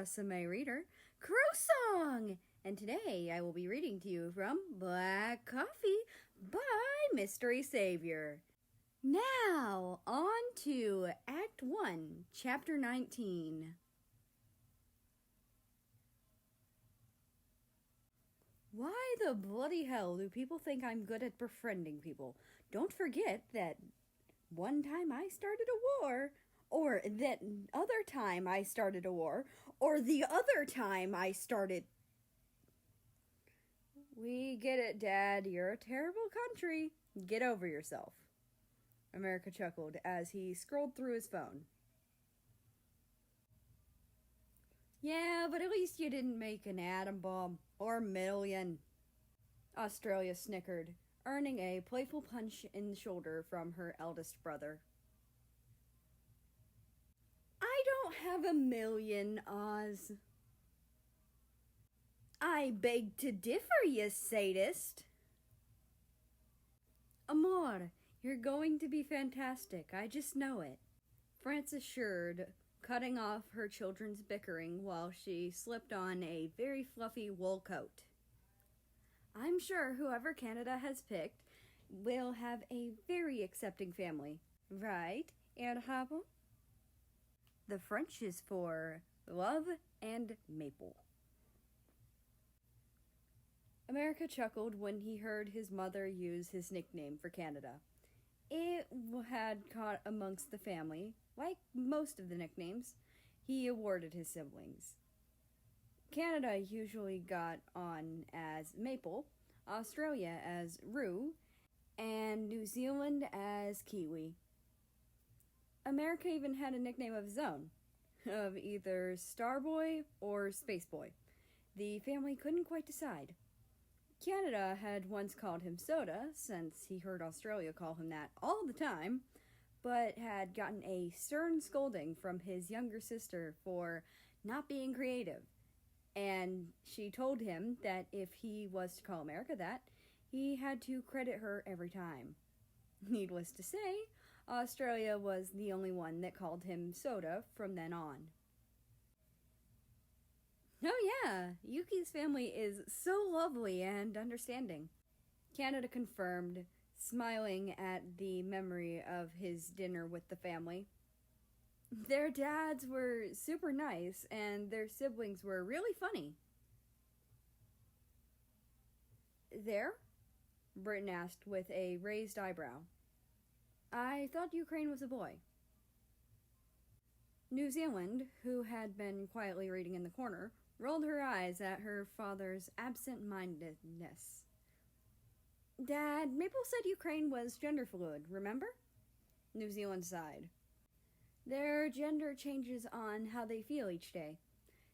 Rusame reader, Crow Song! And today I will be reading to you from Black Coffee by MysterySaviour. Now, on to Act 1, Chapter 19. Why the bloody hell do people think I'm good at befriending people? Don't forget that one time I started a war, or that other time I started a war, or the other time I started... We get it, Dad. You're a terrible country. Get over yourself. America chuckled as he scrolled through his phone. Yeah, but at least you didn't make an atom bomb. Or a million. Australia snickered, earning a playful punch in the shoulder from her eldest brother. I don't have a million, Oz. I beg to differ, you sadist. Amor, you're going to be fantastic. I just know it. France assured, cutting off her children's bickering while she slipped on a very fluffy wool coat. I'm sure whoever Canada has picked will have a very accepting family. Right, Erhabo? The French is for love and maple. America chuckled when he heard his mother use his nickname for Canada. It had caught amongst the family. Like most of the nicknames, he awarded his siblings. Canada usually got on as Maple, Australia as Roo, and New Zealand as Kiwi. America even had a nickname of his own, of either Starboy or Spaceboy. The family couldn't quite decide. Canada had once called him Soda, since he heard Australia call him that all the time, but had gotten a stern scolding from his younger sister for not being creative, and she told him that if he was to call America that, he had to credit her every time. Needless to say, Australia was the only one that called him Soda from then on. Oh yeah, Yuki's family is so lovely and understanding, Canada confirmed, smiling at the memory of his dinner with the family. Their dads were super nice, and their siblings were really funny. There? Britain asked with a raised eyebrow. I thought Ukraine was a boy. New Zealand, who had been quietly reading in the corner, rolled her eyes at her father's absent-mindedness. Dad, Maple said Ukraine was gender fluid, remember? New Zealand sighed. Their gender changes on how they feel each day.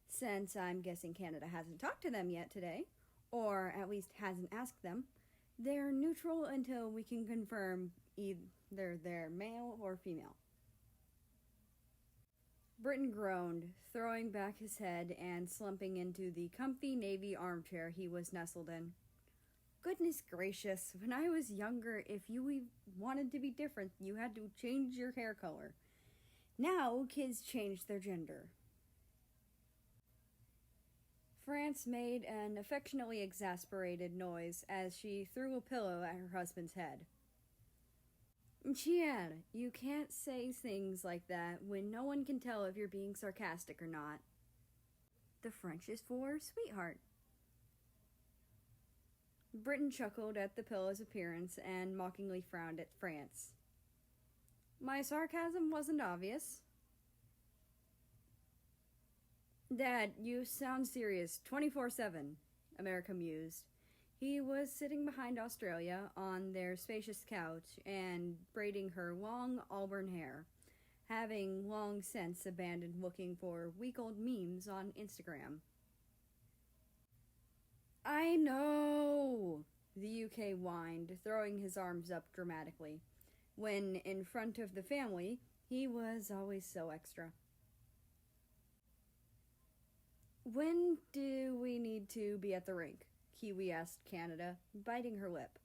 Since I'm guessing Canada hasn't talked to them yet today, or at least hasn't asked them, they're neutral until we can confirm either they're male or female. Britain groaned, throwing back his head and slumping into the comfy navy armchair he was nestled in. Goodness gracious, when I was younger, if you wanted to be different, you had to change your hair color. Now, kids change their gender. France made an affectionately exasperated noise as she threw a pillow at her husband's head. Chien, you can't say things like that when no one can tell if you're being sarcastic or not. The French is for sweetheart. Britain chuckled at the pillow's appearance and mockingly frowned at France. My sarcasm wasn't obvious. Dad, you sound serious 24/7, America mused. He was sitting behind Australia on their spacious couch and braiding her long auburn hair, having long since abandoned looking for week-old memes on Instagram. I know, the UK whined, throwing his arms up dramatically. When in front of the family, he was always so extra. When do we need to be at the rink? Kiwi asked Canada, biting her lip.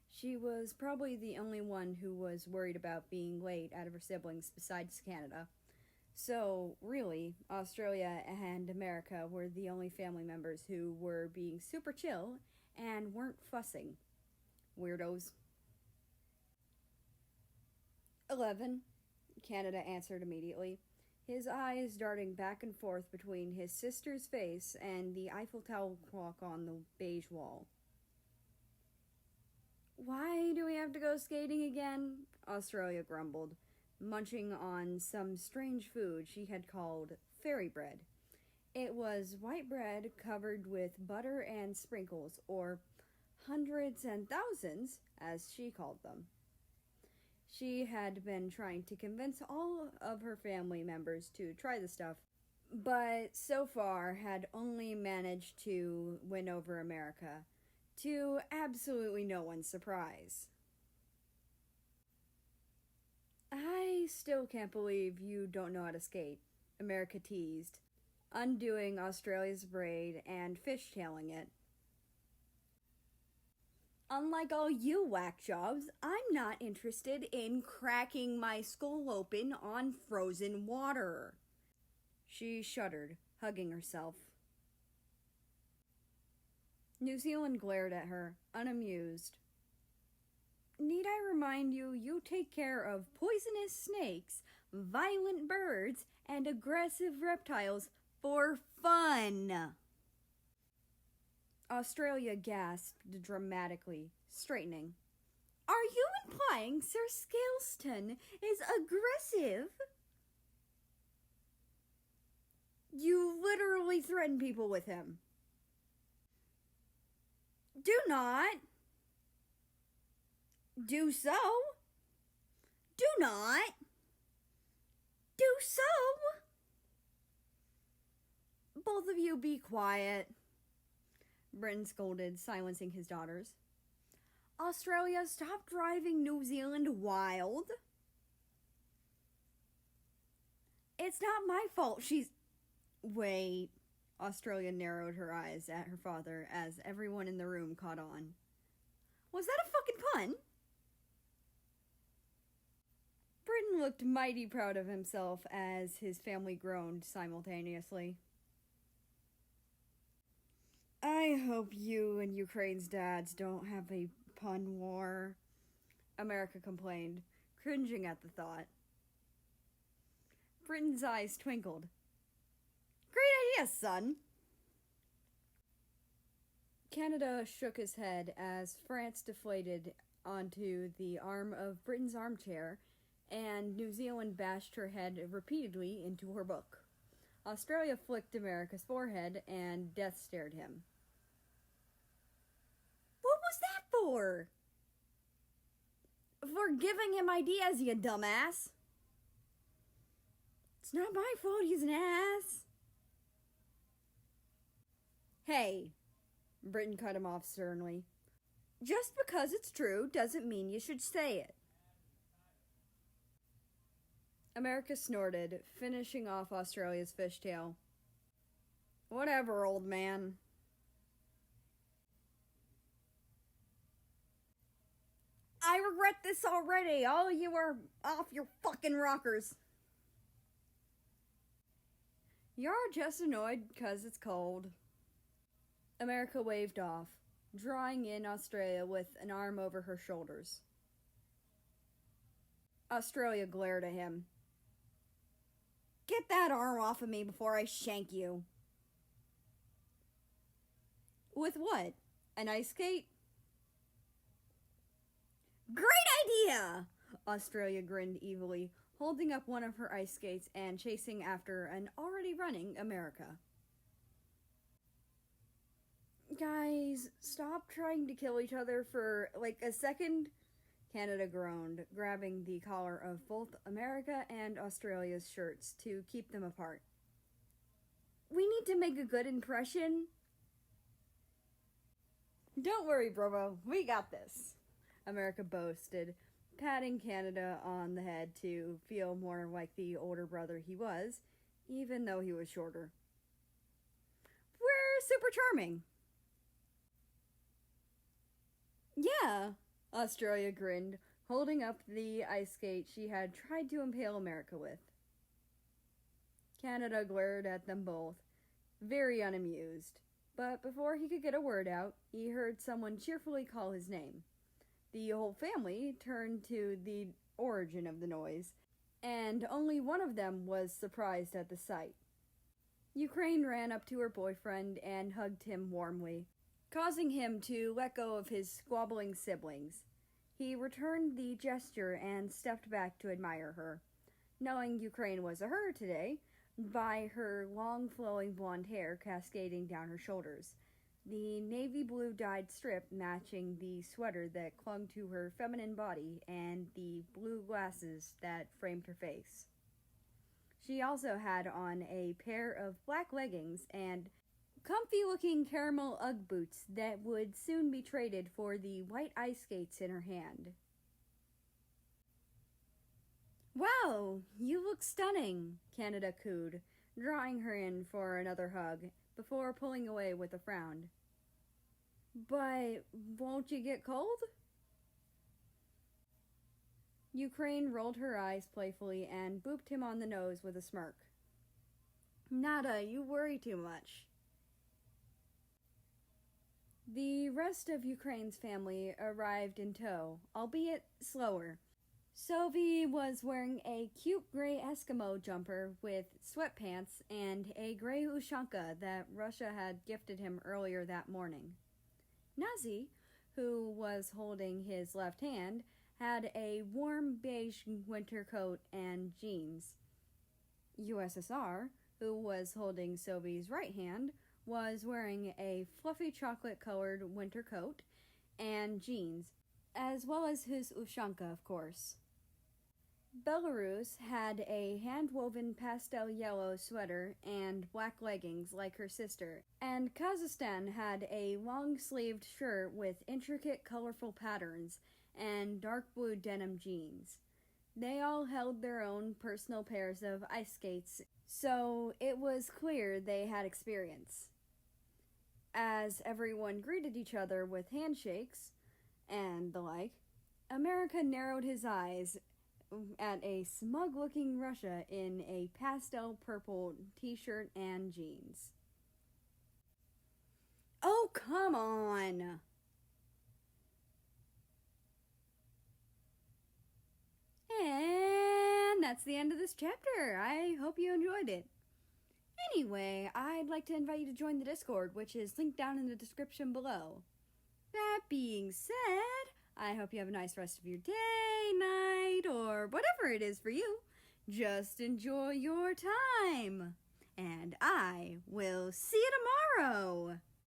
She was probably the only one who was worried about being late out of her siblings besides Canada, So, really, Australia and America were the only family members who were being super chill and weren't fussing. Weirdos. 11. Canada answered immediately, his eyes darting back and forth between his sister's face and the Eiffel Tower clock on the beige wall. Why do we have to go skating again? Australia grumbled, munching on some strange food she had called fairy bread. It was white bread covered with butter and sprinkles, or hundreds and thousands, as she called them. She had been trying to convince all of her family members to try the stuff, but so far had only managed to win over America, to absolutely no one's surprise. I still can't believe you don't know how to skate, America teased, undoing Australia's braid and fishtailing it. Unlike all you whack jobs, I'm not interested in cracking my skull open on frozen water. She shuddered, hugging herself. New Zealand glared at her, unamused. Need I remind you, you take care of poisonous snakes, violent birds, and aggressive reptiles for fun. Australia gasped dramatically, straightening. Are you implying Sir Scaleston is aggressive? You literally threaten people with him. Do not. Do so. Do not. Do so. Both of you be quiet, Britain scolded, silencing his daughters. Australia, stop driving New Zealand wild. It's not my fault she's... Wait. Australia narrowed her eyes at her father as everyone in the room caught on. Was that a fucking pun? Britain looked mighty proud of himself as his family groaned simultaneously. I hope you and Ukraine's dads don't have a pun war, America complained, cringing at the thought. Britain's eyes twinkled. Great idea, son. Canada shook his head as France deflated onto the arm of Britain's armchair, and New Zealand bashed her head repeatedly into her book. Australia flicked America's forehead, and death stared him. What was that for? For giving him ideas, you dumbass. It's not my fault he's an ass. Hey, Britain cut him off sternly. Just because it's true doesn't mean you should say it. America snorted, finishing off Australia's fishtail. Whatever, old man. I regret this already. All of you are off your fucking rockers. You're just annoyed because it's cold. America waved off, drawing in Australia with an arm over her shoulders. Australia glared at him. Get that arm off of me before I shank you. With what? An ice skate? Great idea! Australia grinned evilly, holding up one of her ice skates and chasing after an already running America. Guys, stop trying to kill each other for like a second, Canada groaned, grabbing the collar of both America and Australia's shirts to keep them apart. We need to make a good impression. Don't worry, Bravo, we got this, America boasted, patting Canada on the head to feel more like the older brother he was, even though he was shorter. We're super charming. Yeah, Australia grinned, holding up the ice skate she had tried to impale America with. Canada glared at them both, very unamused. But before he could get a word out, he heard someone cheerfully call his name. The whole family turned to the origin of the noise, and only one of them was surprised at the sight. Ukraine ran up to her boyfriend and hugged him warmly, causing him to let go of his squabbling siblings. He returned the gesture and stepped back to admire her, knowing Ukraine was a her today by her long flowing blonde hair cascading down her shoulders, the navy blue dyed strip matching the sweater that clung to her feminine body, and the blue glasses that framed her face. She also had on a pair of black leggings and comfy-looking caramel Ugg boots that would soon be traded for the white ice skates in her hand. "Wow, you look stunning," Canada cooed, drawing her in for another hug, before pulling away with a frown. "But won't you get cold?" Ukraine rolled her eyes playfully and booped him on the nose with a smirk. "Nada, you worry too much." The rest of Ukraine's family arrived in tow, albeit slower. Sophie was wearing a cute gray Eskimo jumper with sweatpants and a gray ushanka that Russia had gifted him earlier that morning. Nazi, who was holding his left hand, had a warm beige winter coat and jeans. USSR, who was holding Sophie's right hand, was wearing a fluffy chocolate-colored winter coat and jeans, as well as his ushanka, of course. Belarus had a hand-woven pastel yellow sweater and black leggings like her sister, and Kazakhstan had a long-sleeved shirt with intricate, colorful patterns and dark blue denim jeans. They all held their own personal pairs of ice skates, so it was clear they had experience. As everyone greeted each other with handshakes and the like, America narrowed his eyes at a smug-looking Russia in a pastel purple t-shirt and jeans. "Oh, come on!" And that's the end of this chapter. I hope you enjoyed it. Anyway, I'd like to invite you to join the Discord, which is linked down in the description below. That being said, I hope you have a nice rest of your day, night, or whatever it is for you. Just enjoy your time. And I will see you tomorrow.